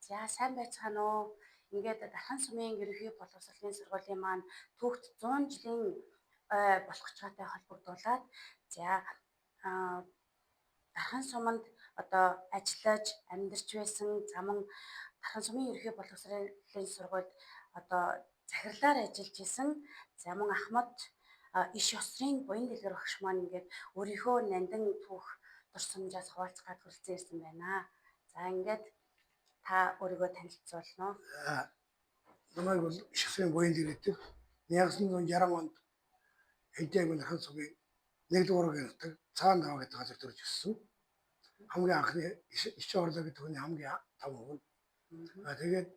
За сайн байцгаана уу. Ингээд Дархан сумын ерөнхий боловсролын сургуулийн маань түүхт 100 жилийн болох ч гадтай холбогдуулаад за а, Дархан суманд одоо ажиллаж амьдарч байсан замун Дархан сумын ерөнхий боловсролын сургуульд одоо захирлаар ажиллаж исэн замун Ахмад иш ёсрын буян дэлгэр багш маань ингээд өөрийнхөө нандин түүх дурсамжаас хуваалцгаад хүрэлцэн ирсэн байна. За ингээд та өөрийгөө танилцуулна уу? Намайг бол Шашрын буян дэлгэр 1960 онд Хэдийгээр Дархан сумын 1-р гэрэлдэг цаан даваа гэдэг газар төрж өссөн. Хамгийн анхны иш орлоо гэдэг хүний хамгийн том хүн. Тэгээд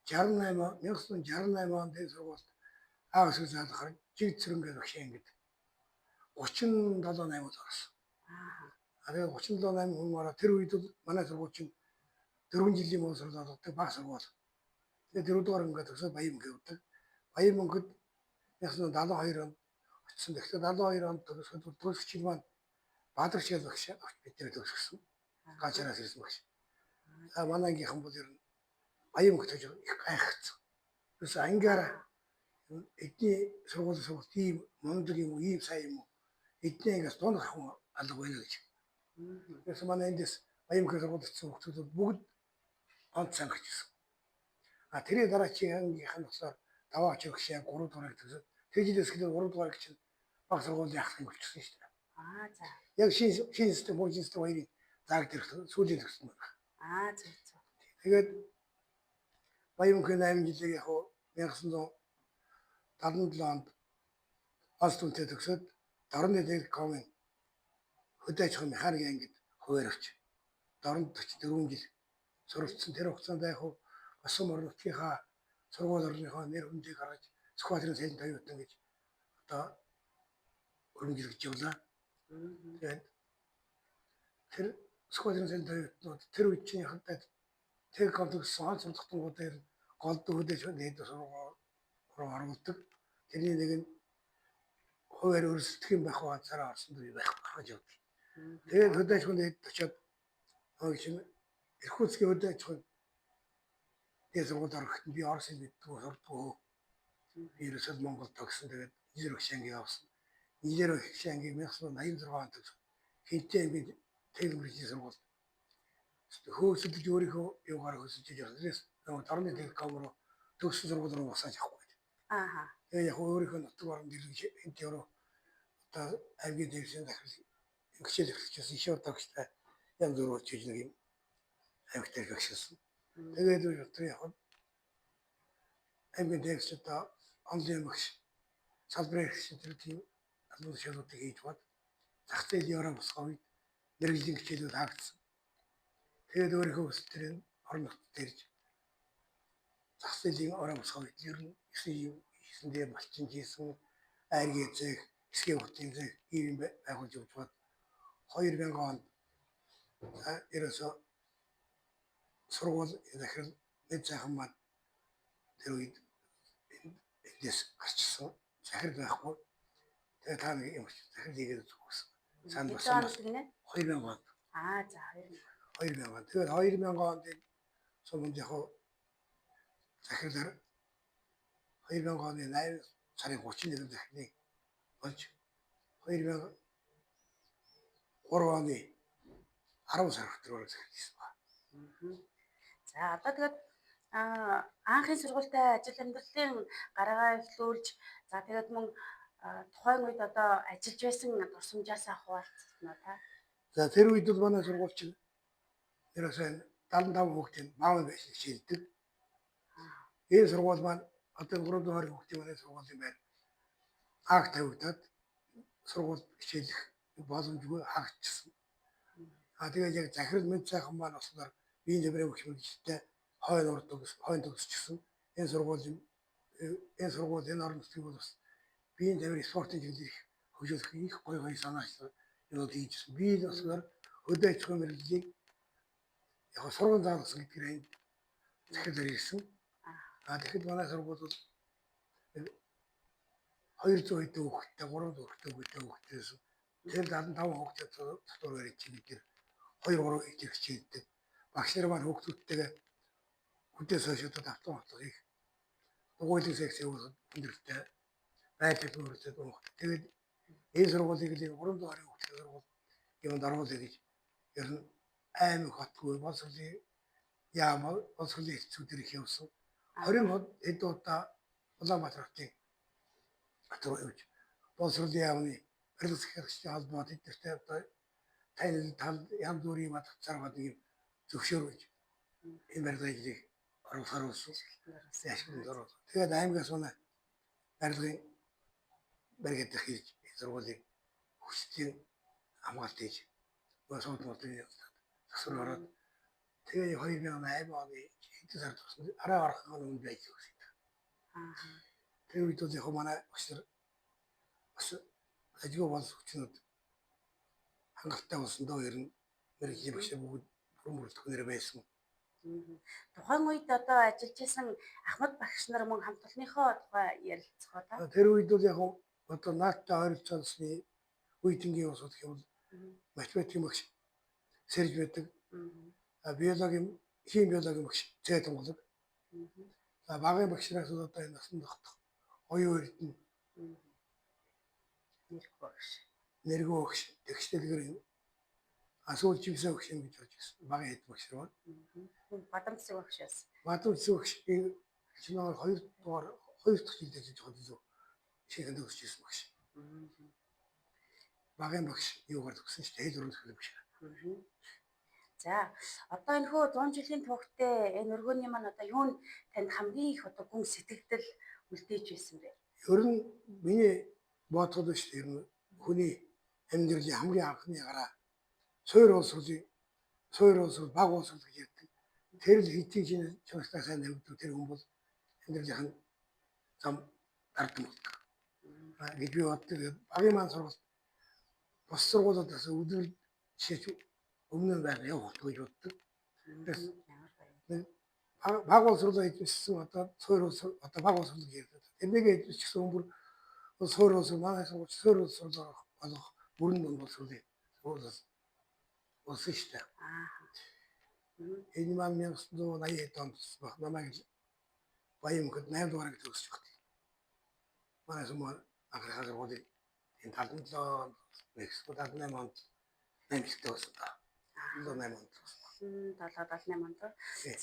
1968 онд энэ сургуульд аагс заалахаар жиг цэрэнгээ багш ингээд 37-8 орсон. Тэгээд 37-8 хүн ороо тэр үед бол манай сургууль чинь 4 жилийн боловсрол олгодог баг сургууль. Тэгээд 4-р ингээд өсөд Баян гэвдэг. Баян мөнгөд 1972 онд очсон. Тэгэхээр 72 онд төгсгөл маань Баатар шил багш бидний төгсгсөн. Ганцаараас ирсэн багш. За манайгийнхан бол ер нь Баян мөнгөд их гайхацсан. Юусе ангиараа эдний сургууль ийм мундаг юм уу, ийм сайн юм уу? Эдний ангиас дунд хүн алга байна гэж. Тэгээс манай эндээс Баян мөнгөд сургуульд очсон хүмүүс бүгд онц сангаж ирсэн. Тэрийн дараа чи ангийнхан болохоор даваа очих гэж 3 дугаар төгсөд тэр жилээс эхлээд 3 дугаар гэж баг сургуулийн ахлах болчихсон шүү дээ. За. Яг шинэ систем хоёрын зааг дэрх сүүлийн төгссөн байна. Зөв. Тэгээд Баян мөнгөний 8 жилийг яг 1977 онд Онц түнтэй төгсөөд Дорны Телекомын хөдөө аж ахуйн механикийн ангид хуваарьвч Дорнд 44 жил суралцсан. Тэр хугацаанд яг Боссон орон нутгийнхаа сургууль орныхоо нэр хүндийг гаргаж Сүхбаатарын сайн тавиутан гэж одоо өргөжлөж явлаа. Тэгээд тэр Сүхбаатарын сайн тавиутнууд тэр үед чинь хадаад Телеком төгссөн онц сургалтуудаар голд хөдөөж нээд сургууль руу оруулдаг. Тэрний нэг нь хуваар өрсөлдөх юм байх ганцаараа орсон дүү байх гэж явдаг. Тэгээд хөдөө аж ахуйн нээд очиод чинь Иркутскийн хөдөө аж ахуйн тэгээд сургууль орохт би Орос хэл мэддэг сурдгүй. Ерөөсөө Монгол төгссөн. Тэгээд инженер багш анги явсан. Инженер багш анги 1986 онд төгссөн. Хинтээ би техникийн сургууль хөөсөлдөж өөрийнхөө юугаар хөөсөж явсан. Дорны Телеком руу төгссөн сургууль руу босож авахгүй. Тэгээд яг өөрийнхөө нутаг орнд дэлгэж энд яваа одоо аймгийн дэвшин захирал хичээл эхлэжсэн иш удаагчтай янз бүр болж нэг юм аймагтай багшилсан. Тэгээд өдөр яг аймгийн дэвшин одоо онлайн багш салбарын хичээл тийм албан тушаалуудыг хийж бод зах зээлийн орон босгоо үед мэрэгжлийн хичээлүүд хаагдсан. Тэгээд өөрийнхөө өсөлтөөр орон нутгад ирж зах зээлийн орон босгоо үед ер нь хийсэндээ малчин хийсэн айргийн зээх, эсгийн хотын зээх ийм байгуулж явж бод 2000 онд ерөөсөө сургууль захирал нэг сайхан маань тэр үед эндээс гарчсан захирал байхгүй. Тэгээд та нэг юм захирал хийгээд зүгсэн. Санд басан 2000 онд. За 2000 онд. Тэгээд 2000 онд сумд яг захирлаар 2000 оны 8 сарын 31-нд захирлыг болж 2003 оны 10 сар хүртэл захирлсан байна. За одоо тэгээд анхын сургуультай ажил амьдралын гараагаа эхлүүлж за тэгээд мөн тухайн үед одоо ажиллаж байсан дурсамжаасаа хуваалцсан уу та? За тэр үед бол манай сургууль чинь ерөөсөө 75 хүүхдийн маав байсан хичээлдэг. Энэ сургууль маань одоо 3 дугаар хүүхдийн манай сургууль юм байна. Ааг тавигдаад сургууль хичээлэх боломжгүй хаагдчихсан. Тэгээд яг захирал мэд сайхан маань болохоор биеийн тэмрээ өгч мэгжтэй хойно төгсчихсэн. Энэ сургуулийн энэ орон нутгийг бол бас биеийн тэмрээ спортын чиглэлийг хөгжүүлэх их гоё санаач юу хийжсэн. Би болохоор хөдөө аж ахуйн мэргэжлийг яг сургууль заалгасан гэдгээр захирлаар ирсэн. Тэгэхэд манай сургууль бол 200 хэдэн хүүхэдтэй 300 хүүхэдтэйс тэр 75 хүүхэдтэй дотор барьж бид 2-3 их хичээлдэг. Багш нар маань хүүхдүүдтэйгээ хүнтэй сошиалд автомат хийх дугуйлын секц явуулахад хүндрэлтэй байдлыг өөрөөсөө дуурах. Тэгээд энэ сургуулийг л 300 гаруй хүүхдийн сургууль юмд оруулах гэж ер нь аймаг хотгүй боловсролын яамал боловсролын хэвчүүдээр их явсан. 20 хэд удаа Улаанбаатар хотын дотор явж боловсролын яамны барилга захиалгчдын холбоод эдгээртэй одоо танил тал янз бүрийн матцааргаад нэг зөвшөөрөж энэ барилгыг оруулахаар болсон. Яшгүй орол. Тэгээд аймагаас унаа барилгын баригдах хийж сургуулийг хүчтэй хамгаалт хийж сууд модын засвар ороод тэгээ 2008 оны хэдэн сард болсон арай орхон өмнө байж байсан. Тэр үед бол яг манай өсөр ажиг болж хүчнүүд хангалттай болсон доо ер нь мэрэгжлийн багш бүгд бүрэлдэхүүнээр байсан. Тухайн үед одоо ажиллаж исэн Ахмад багш нар мөн хамт олонныхоо тухай ярилцах одоо. Тэр үед бол яг одоо наадтай ойролцоосны үеийнгийн ус гэх юм бол математикийн багш сэрж байдаг. Биологийн хим биологийн багш цэд тунгалаг. Багын багшраас одоо энэ насан тогтох оюун эрдэнэ нэргөө багш тэгштэйгээр асуул жимсэн багш юм гэж болж байсан. Багын хэд багш байна. Бадамцэг багш бас. Бадамцэг багш чиний 2 дахь жилд ажиллаж байгаа илүү шинэхэн төгсөж ирсэн багш. Багын багш юугаар төгсөн ч хэл өрөнд багш. За одоо энэ хөө 100 жилийн түүхтэй энэ өргөний маань одоо юу нь танд хамгийн их одоо гүн сэтгэгдэл үлдээж байсан бэ? Ер нь миний бодоход биш ер нь хүний амьдралын хамгийн анхны гараа суур улсрал баг улсрал гэж ярьдаг. Тэр л хэдий чинь чанартай сайн навигддаг тэр хүн бол амьдралын зам дардан болдог. Гэж би боддог. Багын маань сургалт бос сургуулиудаас өдөр жишээч өмнө байх явах гэж боддог. Баг улсрал эзэмшсэн одоо суур улсрал одоо баг улсрал гэж ярьдаг. Энийг эзэмшсэн хүн бүр суур улсрал манай сургууль суур улсрал болох бүрэн улсралын улс шүү дээ. Энэ маань 1980 онд баг намайг Баянгод 8 дугаарыг төгсөж өгдөө. Манай сүмээр анхны сургуулийг энэ 77 Мексик 78 онд нэмэлттэй болсон та. 78 онд. 78 онд.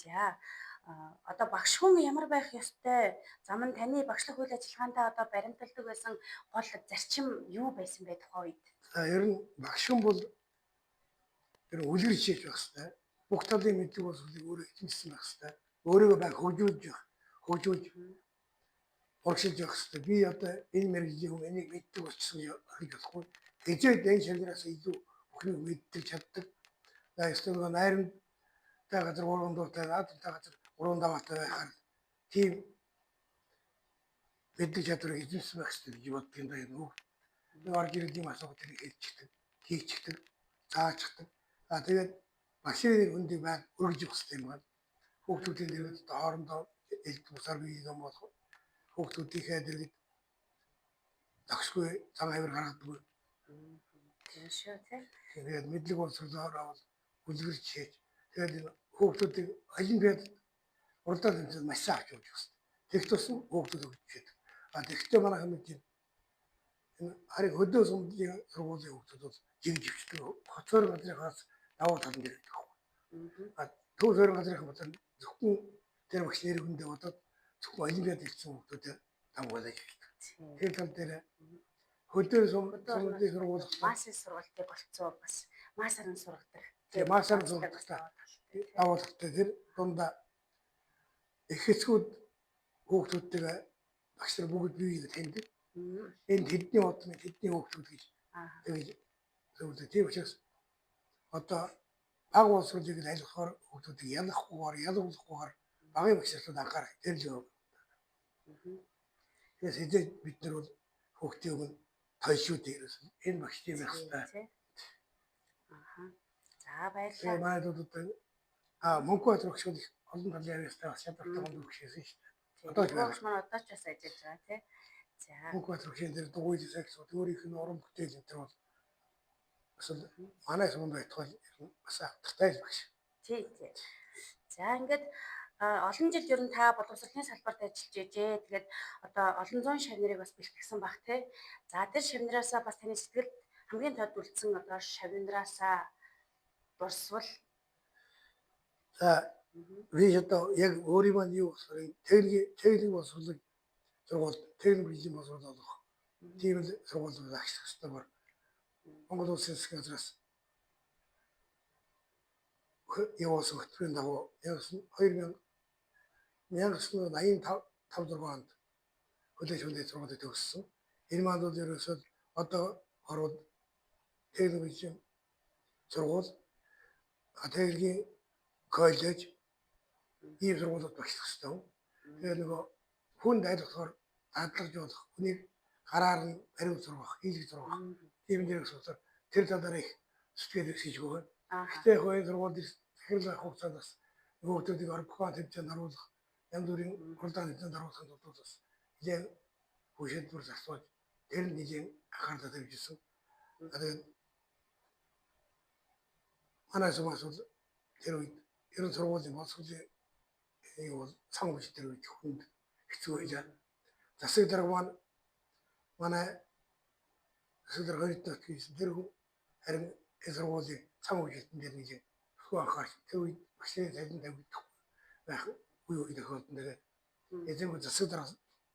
За одоо багш хүн ямар байх ёстой? Зам нь таны багшлах үйл ажиллагаандаа одоо баримталдаг байсан гол зарчим юу байсан бэ тухайн үед? Ер нь багш хүн бол ер нь үлгэр хичээж байх хэрэгтэй. Бүх талын мэдлэг боловсролыг өөрөө эзэмшсэн байх хэрэгтэй. Өөрийгөө баг хөгжүүлж урагшилж явах хэрэгтэй. Би одоо энэ мэргэжлийн хүн энийг мэддэг болчихсон гэж болохгүй. Эзээд энэ шалгараас илүү бүхнийг мэддэг чаддаг. За эсвэл найрамдтай газар 3 дуутай, наадтай газар 3 даваатай байхаар тийм мэддэг чадварыг эзэмшсэн байх хэрэгтэй гэж боддог юм да юм уу. Нэг орж ирэх юм асуудал хэлчихдэг, хийчихдэг, заачдаг. Тэгээд машины хүндийг баг өргөж явах хэрэгтэй юм байна. Хүүхдүүдийн дэргэд хоорондоо элд бусаар бий юм болох хүүхдүүдийнхээ дэргэд зогсгүй зам авир гаргадаггүй. Тийм шүү тийм. Тэгээд мэдлэг боловсролоор авал үлгэрч хийж тэгээд хүүхдүүдийг олимпиад уралдаан тэмцээнд маш сайн авч явж байна. Тэгт тусам хүүхдүүд өгч байдаг. Тэгтээ манай хүмүүс энэ харин хөдөө сумдын сургуулийн хүүхдүүд бол жигживчдэг. Хоцоор газрынхаас давуу тал нь ирдэг. Төв сөрөн газрынхан бодсон зөвхөн тэр багш нэр хүндээ бодоод зөвхөн олимпиад ирсэн хүүхдүүдэд дамгуулж ирдэг. Тэр тал дээр хөдөө сумдын сургууль Массын сургалтыг болцоо бас масарын сургадаг. Тэгээ масарын сургалтаа давуу талтай тэр дундаа их хэсгүүд хүүхдүүдтэйгээ багш нар бүгд биеийг таньдаг. Энэ тэдний удмын тэдний хүүхдүүд гэж тэгж зөвлөдөг. Тийм учраас одоо баг улсралыг айлгахаар хүүхдүүдийг ялгуулахгүйгээр багын багшрууд анхаарах тэр л юм. Тэгээс хэзээ бид нар бол хүүхдийн өмнө тойшгүй дээрээс энэ багш тийм байх хэрэгтэй. За баярлалаа. Манай дүүдэд мөнгө батрагч бол олон талын явцтай бас чадвартай мөнгө өгсөн шүү дээ. Одоо ч багш маань одоо ч бас ажиллаж байгаа тийм. За мөнгө батрагчийн дээр дугуйлж сайхсууд өөрийнх нь уран бүтээл энэ төр бол эсвэл манай сүмд байтугай бас автартай багш. тий. За ингээд Олон жил ер нь та боловсролын салбарт ажиллаж ижээ. Тэгээд одоо олон зуун шавнырыг бас бэлтгэсэн баг тий. За тэр шавнараасаа бас таны сэтгэлд хамгийн тод үлдсэн одоо шавнараасаа дурсвал За би одоо яг өөрийн маань юу болохоор техник боловсролыг сургууль техник биеийн боловсрол олох. Тийм л сургууль агшлах ёстойгоор Монгол Улсын засгийн газраас явуулсан хөтөлбөрийн дагуу 1985 онд хүлээж сургуулийг төгссөн. Энэ маань бол ерөөсөө одоо ороод техникийн сургууль, техникийн коллеж ийм сургуулиуд багшлах ёстой. Тэгээ нөгөө хүн дайлахаар дадлаж болох, хүнийг гараар нь бариу зургах, хийлэг зургах ийм нэр асуудал тэр талаар их сэтгэл хийж байгаа. Гэхдээ энэ сургууль захирал байх хугацаанд бас нөгөөдүүдийг орбхон тэмцээнд харуулах, янз бүрийн уралдаан тэмцээнд харуулахын тулд бас нэлээд хөшөлбөр засвал тэр нь нэлээд анхаарлаа тавьжсэн. Тэгээд манай сумаас бол тэр үед ерөн сургуулийн боловсролын юу бол цан хүч тэр үед хүнд хэцүү байж засаг дарга маань манай засаг дарга хоёрт хийсэн тэр хүн харин энэ сургуулийн цан хүчтэн дээр нэг хөө анхаарч тэр үед багшийн цалин тавьдаг байх үе тохиолдсон. Тэгээд эзэн засаг дарга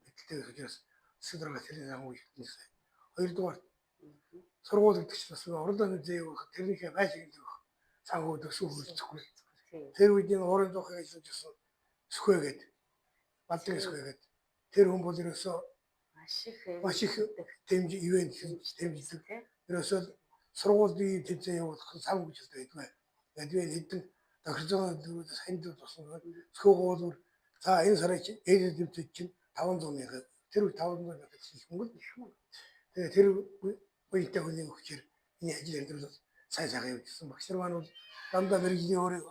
гэдэгтэй учраас засаг дарга тэрний цан хүчтэнээс хоёрдугаар сургууль гэдэг чинь бас уралдааны зээг тэрнийхээ байшиг л цан хүү төсөв хөлцөхгүй. Тэр үед энэ уурын зохиог ажиллаж байсан Сүхбэгээд Балдрын Сүхбэгээд тэр хүн бол ерөөсөө маш их дэмж ивент дэмждэг. Ерөөсөө сургуулийн тэмцээн явуулах цан хүчтэй байдгүй. Тэгээд би хэдэн тохирцоо дөрөвөөс ханд тусан Сүхбээгүүр за энэ сарын ээлж тэмцээн чинь 500 мянга тэр үед 500 мянга хийх мөнгө их мөн. Тэгээд тэр үеийнхээ хүний хүчээр энэ ажил амьдрал сайн явуулсан. Багш нар маань бол дандаа мэрэгжлийн өөрийн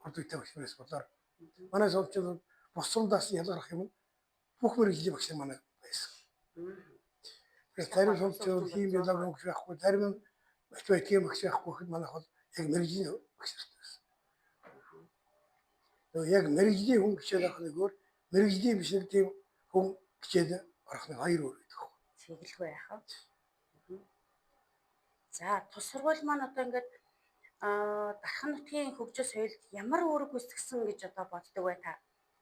ордогтой багш нараас болоор манай совчууд босролдоос ялгарах юм бүх мэрэгжлийн багш нар манай байсан. Тэгэхээр зарим совчууд хийм ялаг багш байхгүй, зарим нь математикийн багш байхгүй гэхэд манайх бол яг мэрэгжлийн багш нартай байсан. Яг мэрэгжлийн хүн хичээл авах нэг өөр, мэрэгжлийн биш нэг тийм хүн хичээл авах нэг хоёр өөр байдаг. Цэглэхгүй яхаа. За тус сургууль маань одоо ингээд Дархан нутгийн хөгжил соёлд ямар үүрэг гүйцэтгсэн гэж одоо боддог бай та?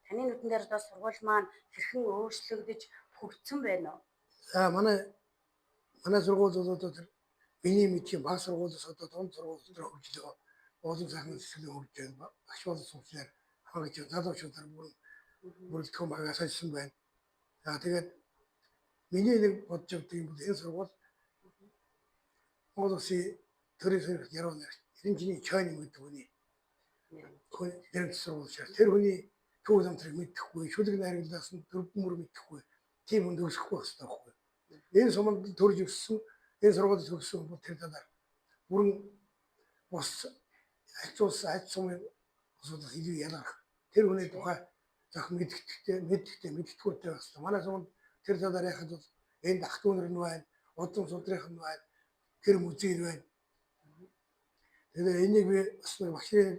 Таны нүдэн дээр одоо сургууль маань хэрхэн өөрчлөгдөж хөгжсөн байна уу? За манай сургууль бол одоо тэр миний мэдхийн баг сургуулиас одоо дунд сургууль дотор хөгжлөө олон сайхан сэтгэлийн хөгжиж байна. Багш боловсролоор хангаж залуучуудаар бүрэлдэхүүн багаас ажилласан байна. За тэгээд миний нэг бодож явдаг юм бол энэ сургууль Монгол Улсын төрийн сөрөг яруу найрагч Ирэнжиний Чойн гэдэг хүний нэрнт сургууль шээ. Тэр хүний төв замтрыг мэдэхгүй, шүлэг найруулгаас нь дөрвөн мөр мэдэхгүй, тийм хүнд өсөхгүй хэвээр байхгүй. Энэ суманд төрж өссөн, энэ сургуульд төгссөн хүмүүс тэр талаар бүрэн бус альцуулсан сумын асуудал илүү ялгарх. Тэр хүний тухай зах мэддэхтэй мэдтгүүртэй байх хэрэгтэй. Манай суманд тэр талаар яхад бол энэ ах トゥ нар нь байна, удам судрынх нь байна, тэр музей байна. Тэгээд энийг би бас нэг багшийн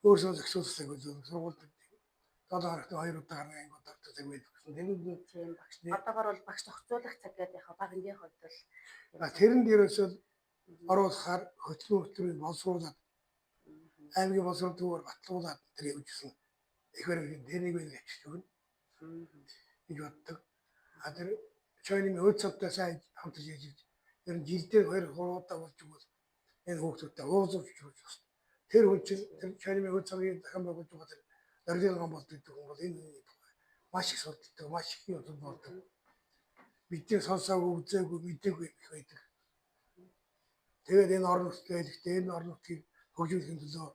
өөрсдөө зохицуулсан гэж сургуульд 7 хоногт 2 удаа гарна ангууд тавтдаг мэд гэсэн. Тэр нь Тийм багш. Одоогор бол багш зохицуулах цаг гэдэг яг багийн хувьд бол тэрэнд ерөөсөө оруулахаар хөтөлбөрийн боловсруулаад аймгийн боловсрол төвөөр батлуулаад тэр явуулсан. Ихэр тэрнийг би авчиж өгнө. гэж боддог. Тэр Чойны өөд цавтай сайн хамтарч хийж ер нь жилдээ 2-3 удаа болж өгвөл энэ хүүхдүүдтэй уузууч хийж байна. Тэр хүн чинь тэр Чойны өөд цавын дахин байгуулж байгаа тэр Дарилгын болдог хүн бол энэ маш их судалдаг, маш их юм болдог. Бидний сонсоогүй, үзээгүй, мэдээгүй их байдаг. Тэгээд энэ орон нутгийн хэлэхдээ энэ орон нутгийг хөгжүүлэхийн төлөө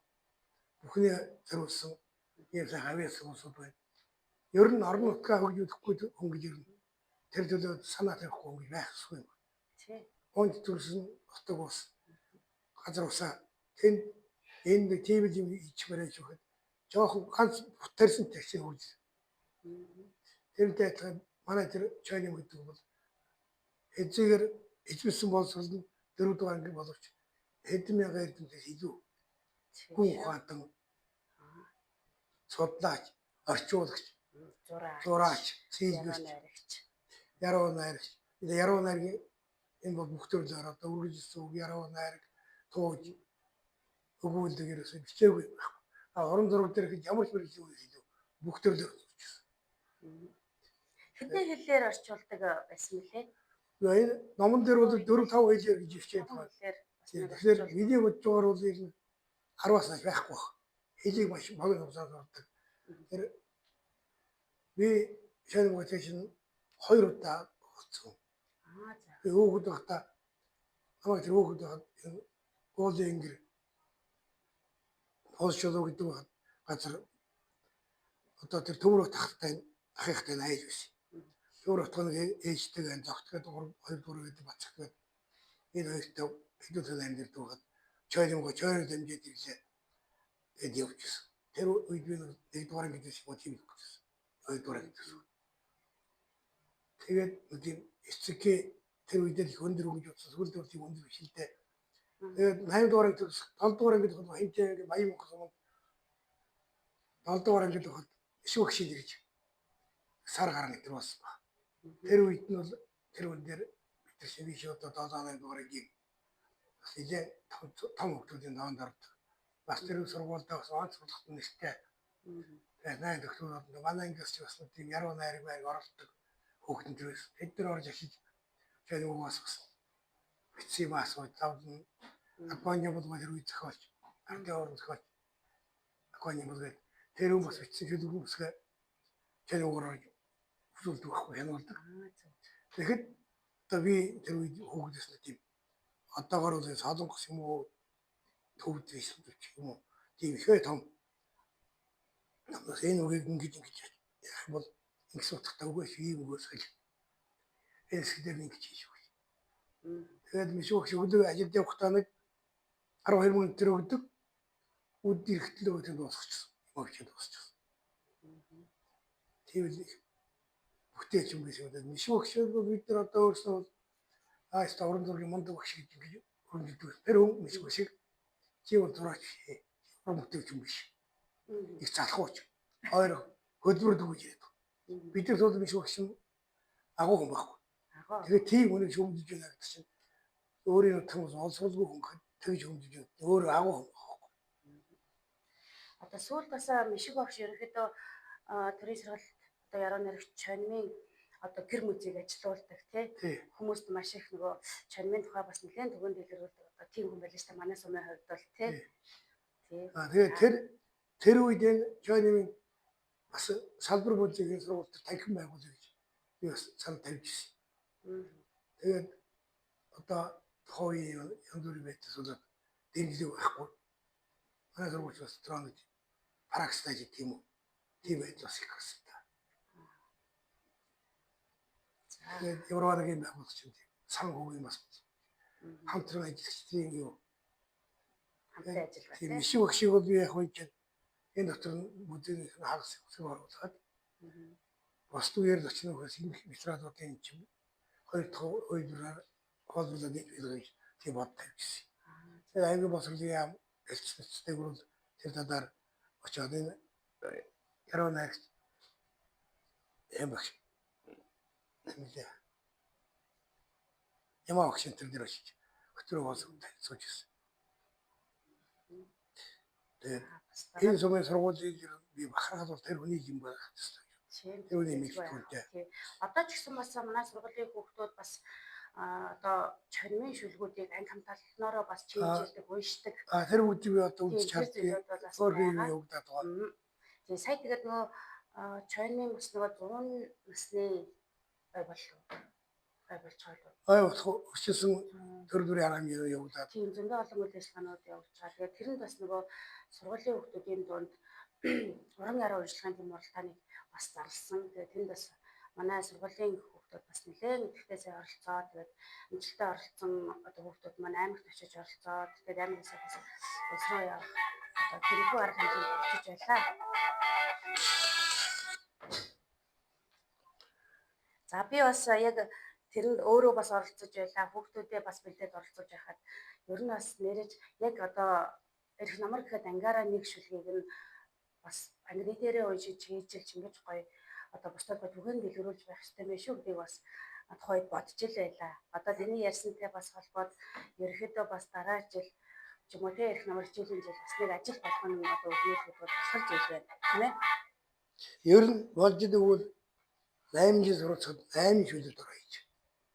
бүхний зориулсан ийм сайн хавьяас хүмүүсүүд байна. Ер нь орон нутгаа хөгжүүлэхгүй хүн гэж ер нь тэр төлөө санаа тавихгүй хүн байх ёсгүй юм. тий. Онд төрсөн хотог ус газар усаа тэнд энэ тийм юм ичмэрэж өгöd жоохон ганц бутарсан такси хурж. Тэрнтэй адилхан манай тэр Чойны гэдэг бол эзэгээр эзэмсэн боловсрол нь 4 дугаар анги боловч хэдэн мянган эрдэмтдээс илүү хүн ухаатан судлаач, орчуулагч, зураач, сэлбэрч, найрагч. яруу найрагч. Яруу найргийн энэ бол бүх төрлөөр одоо үргэлжлсэн үг, яруу найраг, тууж, өгүүлдэг ерөөсөө бичээгүй байхгүй. Орон зураг дээр хэд ямар ч мэрэгжлийн үйл хэлв бүх төрлөөр үзчихсэн. Хэдэн хэлээр орчуулдаг байсан мөлий? Энэ номон дээр бол 4-5 хэлээр гэж бичээд байгаа. Тэгэхээр миний бодож байгаагаар бол энэ 10-аас нааш байхгүй баг. Хэлийг маш богино хугацаанд сурдаг. Тэр би шинэ мотивашн 2 удаа болсон. За. Би хөөхд байхдаа намайг тэр хөөхд байхад уулын ингэр Польшоо гэдэг газар одоо тэр төмөр тахтай ахихтай найз байсан. Төмөр утганы ээжтэйгээ зогтгээд 2 гэдэг бацгад энэ хоёртой хэдүүл амьдэрдэг байгаад чойроо дамжиж ирлээ. Эд явчихсан. Тэр үед би 1-р ангид шиг тийм гэсэн. 2-р ангид гэсэн. Тэгээд тийм эцэг тэр үед л их өндөр өгж утсан сүлд бол тийм өндөр биш л дээ. Тэгээд 8-р ангид 7-р ангид хэмжээ баян мөнгө 7-р ангид байхад ишүүх шиг ирж сар гарна гэдэг бас ба. Тэр үед нь бол тэр үн дээр бид шиг биш одоо 7-8-р ангийн бас илээ том хүмүүсийн даван дардаг. Бас тэр сургуультай бас онц сургалтын нэртэй. Тэгээд найз doktorууд манай ангиас ч бас тийм яруу найраг байг оролдог хүүхдэн төрөөс тэд нар орж ашиж тэгээд угаас бас бичсэн юм асууж тавдан Японы бол тэр үед зохиолч ардын орон зохиолч Японы бол тэр хүн бас бичсэн хэлбэр үсгээ тэр уураж үзүүлдэг байхгүй хянуулдаг. Тэгэхэд одоо би тэр үед хүүхдээс нэг тийм одоогоор бол солонгос юм уу төвд байсан юм уу тийм ихээ том энэ үгийг ингэж яах бол их сутгтай үгүй ийм үгээс хэл эсгээр нэг хийж үгүй. Тэгээд мишүүх өглөө ажилд явахдаа нэг 12 минут тэр өгдөг үд ирэхтлээ өтөнд дуусчихсан. Өгчөнд дуусчихсан. Тийм л бүтээч юм биш үү? Мишүүх шиг бид нар одоо өөрснөө ааш орон зургийн мундаг багш гэж хөндөж тэр хүн мишүүх шиг чи бол зураач бүтээч юм биш. Их залхууч. Хоёр хөдөлмөрд өгч яриад. Бид нар бол мишүүх шиг агуу хүн байхгүй. Тэгээд тийм үнэ шүмжиж байна гэдэг чинь өөрийн нутгаас олсголгүй хүн тэгж шүмжиж байна. Өөр агуу хүн байхгүй. Одоо сүүлд бас мишиг багш ерөнхийдөө төрийн сургалт одоо яруу найрагч чонмын одоо гэр музейг ажилуулдаг тий хүмүүст маш их нөгөө чонмын тухай бас нэлээд түгээн дэлгэрүүлдэг одоо тийм хүн байл шүү дээ манай сумын хувьд бол тий. Тэгээд тэр үед энэ чонмын бас салбар музейгийн сургуульд танхим байгуулъя гэж би бас санал тавьжсэн. Тэгээд одоо хооё янзбүр байдлаас болоод дэмжлэг байхгүй. Манай сургууль бас троног практикаж гэх юм уу. Тийм байдлаас их гэсэн та. Тэгээд Евроагийн байгуулагч юм. Сан хөвгийн бас хамтран ажиллагчдын юу. Хамтран ажиллагаа. Тийм ишиг багшиг бол би яг үед энэ дотор музейн хагас үсэг оруулаад бас түгээр очно хөөс энэ материалуудын юм. Хоёр хооллуулаад хэлгэж тийм бод тавьчихсан. Тэгээд аймаг боловсролын яам элчнэцтэй гүрэл тэр талаар очоод энэ яруу найрагч эмх ямаа огшин тэр дээр очиж хөтөрөө хоолсонтой суучихсан. Тэгээд энэ сумын сургуулийг би бахархад бол тэр хүний юм байх хэрэгтэй. Тэр үний мэдээлэлтэй. Одоо ч гэсэн бас манай сургуулийн хүүхдүүд бас одоо чонмын шүлгүүдийг анги хамталтноороо бас чийжэлдэг, уншдаг. Тэр үгдийг би одоо үзэж чаддаг. Өөрөөр явагдаад байгаа. Тэгээ сая тэгээд нөгөө чонмын бас нөгөө 100 насны болж байгаа. Болох өчсөн төр дүрийн харамж явагдаад. Тийм зөндөө олон үйл ажиллагаанууд явуулж байгаа. Тэгээд тэрэнд бас нөгөө сургуулийн хүүхдүүдийн дунд уран яруу урлагийн тийм уралдааныг бас зарласан. Тэгээд тэнд бас манай сургуулийн хүүхдүүд бас нэлээд идэвхтэйсээ оролцоод тэгээд амжилттай оролцсон одоо хүүхдүүд маань аймагт очиж оролцоод тэгээд аймагаас бас улс руу явах одоо тэрхүү арга хэмжээнд очиж байлаа. За би бас яг тэрэнд өөрөө бас оролцож байлаа. Хүүхдүүдээ бас бэлдээд оролцож байхад ер нь бас нэрэж яг одоо эрх намар гэхэд ангаараа нэг шүлгийг нь бас англи дээрээ уншиж хийжил ингэж гоё одоо бусдад түгээн дэлгэрүүлж байх хэрэгтэй байх шүү гэдгийг бас тухайд бодож ил байлаа. Одоо тэний ярьсантай бас холбоод ерөөхдөө бас дараа жил ч юм уу те ирэх намар хичээлийн жил бас нэг ажил болох нь одоо өгнөд тусалж ил байна тийм ээ. Ер нь болж идэгвэл 8 жил суралцахад 8 шүлэг дөрөв хийж.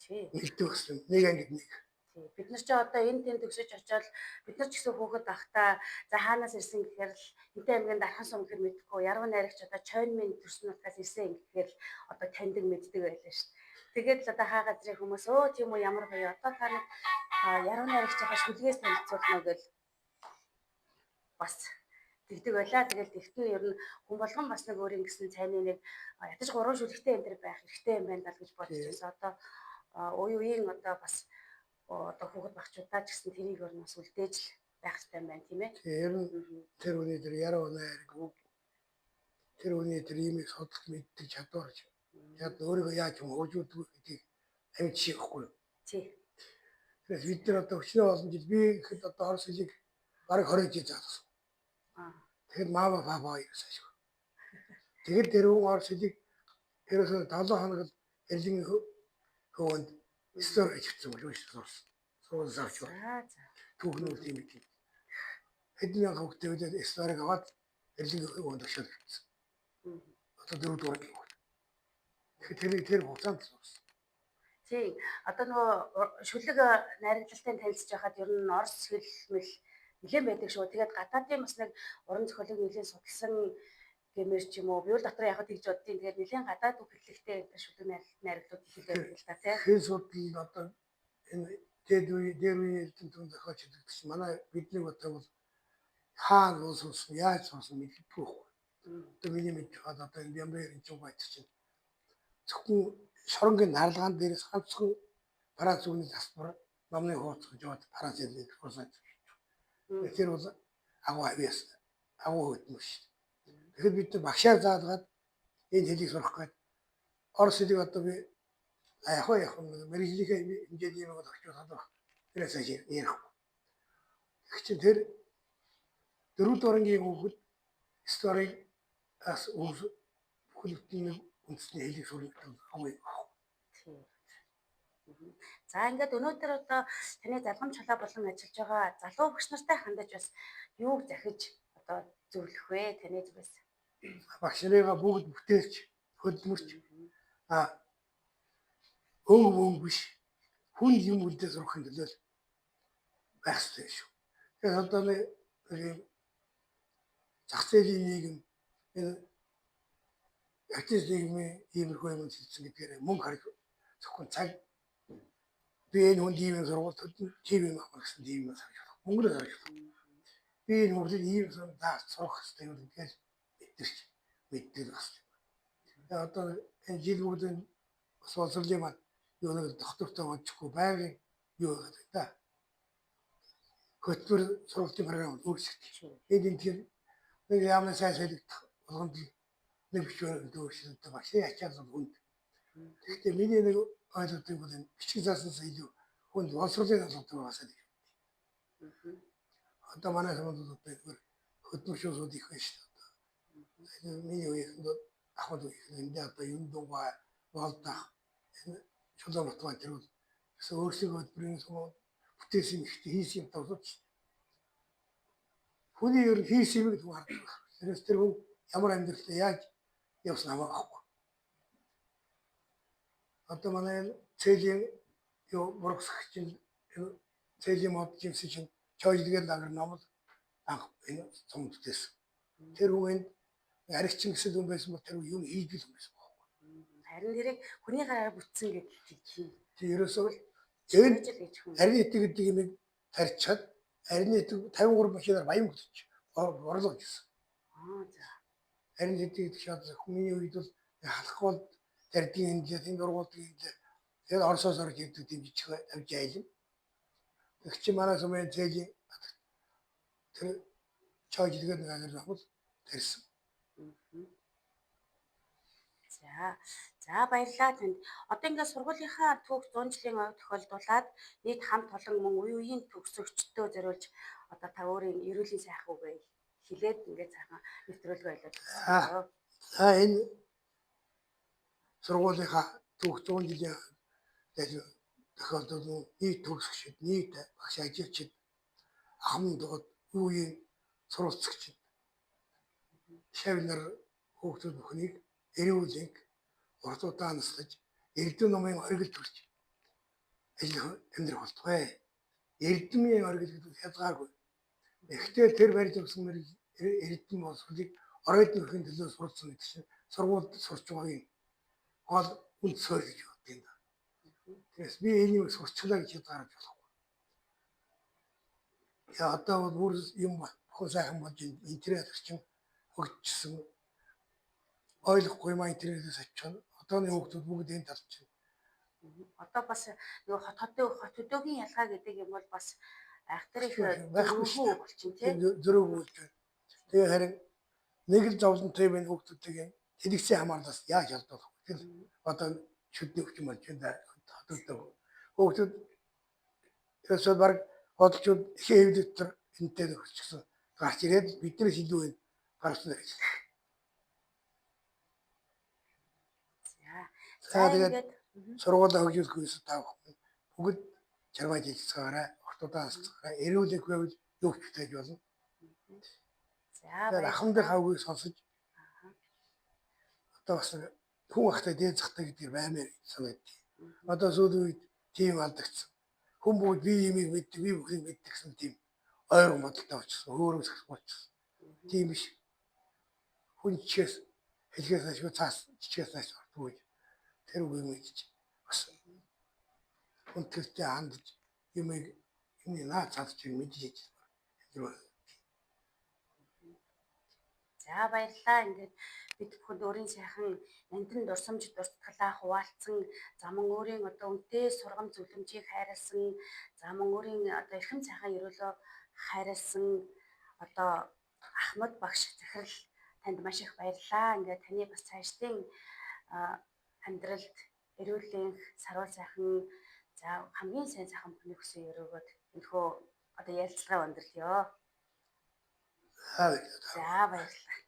Тий. Нэгдэх гэсэн нэг ангид нэг. Бид нар ч одоо энэ тэнд төгсөж очиод бид нар ч гэсэн хүүхэд байхдаа за хаанаас ирсэн гэхээр л энтэй аймгийн дархан сум гэхэр мэдхгүй яруу найрагч одоо чойн минь төрсөн утгаас ирсэн гэхээр л одоо таньдаг мэддэг байлаа шүү. Тэгээд л одоо хаа газрын хүмүүс өө тийм үү ямар гоё одоо та нэг яруу найрагчийнхаа шүлгээс танилцуулна гэж бас тэгдэг байлаа. Тэгэл тэгтэн ер нь хүн болгон бас нэг өөр ингэсэн цайны нэг ядаж 3 шүлэгтэй энэ төр байх хэрэгтэй юм байна даа гэж бодож байсан. Одоо үеийн одоо бас одоо хүүхэд багчудаа ч гэсэн тэрийг ер нь бас үлдээж л байх хэрэгтэй юм байна тийм ээ. Ер нь тэр үний тэр яруу найраг тэр үний тэр имийг судалж мэддэг чадвар ч яд өөрийгөө яаж юм хөгжүүлдэг гэдгийг амьд шийхгүй. Тий. Тэгэхээр бид нар одоо өчнөө олон жил би ихэд одоо орос хэлийг бараг 20 жил заасан. Тэгэхээр мама папа ирсэн шүү. Тэгэл тэр хүн орос хэлийг ерөөсөө 7 хоног эрлэн хөөнд стори хийсэн юм шүү. Суусаач. За. Түүхнүүд юм ийм. Хэдэн мянган хүүхдээ үлээд сториг аваад эрлэн хөөнд өгшөөл гэсэн. Одоо 4 дугаар гэх юм. Тэгэхээр тэр хугацаанд суурсан. Тий. Одоо нөгөө шүлэг найрагдлалтай танилцж байхад ер нь орос хэл мэл нэлээд байдаг шүү. Тэгээд гадаадын бас нэг уран зохиолыг нэлээд судалсан гэмээр ч юм уу. Би бол дотор яг тэгж боддیں۔ Тэгээд нэлээд гадаад үг хэллэгтэй шүлэг найрагдлууд их байдаг л та тий. Хэл судлал одоо энэ дээр үеийн эрдэнэ түн зохиолч гэдэг чинь манай бидний бодлоо бол хаан уус яаж сонсон мэддэггүй байхгүй. Одоо миний мэдж байгаа одоо энэ Бямбарын чиг байт чинь зөвхөн шоронгийн нарлагаан дээрээс ганцхан Франц үгний засвар номны хууц гэж бод Франц хэлийг хурцлаад. Тэр бол агуу авьяас агуу хөдөлмөр шүү. Тэгэхээр бид багшаар заалгаад энэ хэлийг сурах гээд орос хэлийг одоо би яг мэрэгжлийн хэмжээний юм бол очиж хадах. Тэрээс ярих. Гэхдээ тэр 4 дуурайгийн хүүхэд сториг ас бүхэлдээ үндэсний хэлийг сурах авъя. За ингээд өнөөдөр одоо таны залгамж халаа болон ажиллаж байгаа залуу багш нартай хандаж бас юуг захиж одоо зөвлөх вэ? Таны зүгээс. Багш нарыгаа бүгд бүтээлч, хөдөлмөрч өнгө биш хүн юм үлдээ сурахын төлөө байх ёстой шүү. Тэгэхээр одоо нэг зах зээлийн нийгэм энэ ятис нийгмийн иймэрхүү юм хэлсэн гэдгээр мөнгө харж зөвхөн цаг би энэ хүнд ийм сургуульд тийм юм авах гэсэн тийм юм харж байна. Мөнгөөр харж байна. Би энэ хүмүүсийг ийм заа сурах хэрэгтэй юм гэдгээр мэдэрч мэддэг бас. Тэгээ одоо энэ жил бүгд бас боловсролын маань юу нэг доктортой очихгүй байнгын юу гэдэг та. Хөтөлбөр сургуулийн програм өөрчлөгдөж. Энэ тийм нэг ямар сайн солигдох болгонд нэг бичвэр дүүршилдэг багш ячаал хүнд. Гэхдээ миний нэг ойлголтыг бол энэ бичиг зааснаас илүү хүнд боловсролын асуудал байгаасаа гэж байна. Одоо манай хүмүүс одоо хөдөлмөрчүүд их байна шүү дээ. Миний үеийнхэн бол ахмад үеийнхэн одоо юм дугаа болдох энэ чулуун батман тэр бол өөрсдөө хөдөлмөрийн сум бүтээсэн ихтэй хийсэн юм товсож. Хүний ер нь хийсэн юм гэдэг хардаг. Тэрээс тэр хүн ямар амьдралтай яаж явсан хамаагүй. Одоо манай цэлийн юу бургасч чинь цэлийн мод жимс чинь чойдгээд лагер номол анх энэ цомдтээс. Тэр хүн аригчин гэсэн хүн байсан бол тэр юу хийдэг юм байсан байхгүй. Харин тэрийг хүний гараар бүтсэн гэдэг чинь. Тэр ерөөсөө арийн эт гэдэг юм тарьчаад арийн эт 53 машинаар баян хөтөж орлого гэсэн. За. Арийн эт гэдэг шат хүний үед бол халахгүй тэрдийн энэ дургуулдын тэгээд орсоос орж ирдэг тийм жижиг авч айлын. Тэгэх чи манай сумын цэлийн тэр чойдгээд нэг авал тэрсэн. За баярлалаа танд. Одоо ингээд сургуулийнхаа түүх 100 жилийн ой тохиолдуулаад нийт хамт олон мөн үе үеийн төгсөгчдөө зориулж одоо та өөрийн эрүүлийн сайхан үгээ хилээд ингээд сайхан нэвтрүүлэг байлуулж Аа. байна. За энэ сургуулийнхаа түүх 100 жилийн тохиолдол нь нийт төгсөгчид, нийт багш ажилчид, ахмад дугад үеийн суралцагчид, шавнар хүүхдүүд бүхнийг эрүүлэн урт удаа наслаж Эрдэнэ номын оргил төрж амьдрах болтугай. Эрдэмийн оргил гэдэг хязгааргүй. Эхлээд тэр барьж өгсөн Эрдэнэ боловсролыг оройд нөхөхийн төлөө суралцсан гэдэг чинь сургуульд сурч байгаагийн гол үнд суур гэж боддог юм да. Тэгээс би энийг сурчлаа гэж хязгаарч болохгүй. Яа одоо бүр юм бүхэн сайхан болж интернет орчин хөгжсөн ойлгохгүй маа интернетээс очих нь одооны хүүхдүүд бүгд энэ талч. Одоо бас нөгөө хот хөдөөгийн ялгаа гэдэг юм бол бас айхтар их байхгүй шүү болчин тийм. Зөрөг болж байна. Тэгээ харин нэг л зовлонтой байна хүүхдүүдийн телевизийн хамаарлаас яаж ялдуулах вэ? Одоо шүдний хүчин болж байна. Хүүхдүүд ерөөсөө баг бодлчууд их хэвлэлтэр энтэй нөхөрчихсөн. Гарч ирээд биднээс илүү байна. Гарсан гэж. За тэгээд сургуулаа хөгжүүлэх үеэс таах бүгд чармаа хийцгаарай, ортодоо хасцгаарай, эрүүлэх байвал юу ч хийж болно. За ахмадынхаа үгийг сонсож одоо бас хүн ахтай дээд захтай гэдгээр баймаар санагдчих. Одоо сүүлийн үед тийм алдагдсан. Хүн бүгд би юмыг мэддэг, би бүхнийг мэддэг гэсэн тийм ойрон бодолтой болчихсон, өөрөөс болчихсон. Тийм биш. Хүн чигээс хэлхээс ашгүй цаас чигээс ашгүй. Тэр үгийг мэдчих. Бас хүндэлтэй хандж юмыг наад цаадч мэдчихэж байна. За баярлалаа. Ингээд бид бүхэн өөрийн сайхан нандин дурсамж дуртгалаа хуваалцсан, замун өөрийн одоо үнэтэй сургам зөвлөмжийг хайрлсан, замун өөрийн одоо эрхэм сайхан ерөөлөө хайрлсан одоо Ахмад багш захирал танд маш их баярлалаа. Ингээд таны бас цаашдын амьдралд эрүүлэнх сарвал сайхан за хамгийн сайн сайхан бүхний хүсэн өрөөгөөд энэхүү одоо ярилцлага өндөрлөё. За баярлалаа.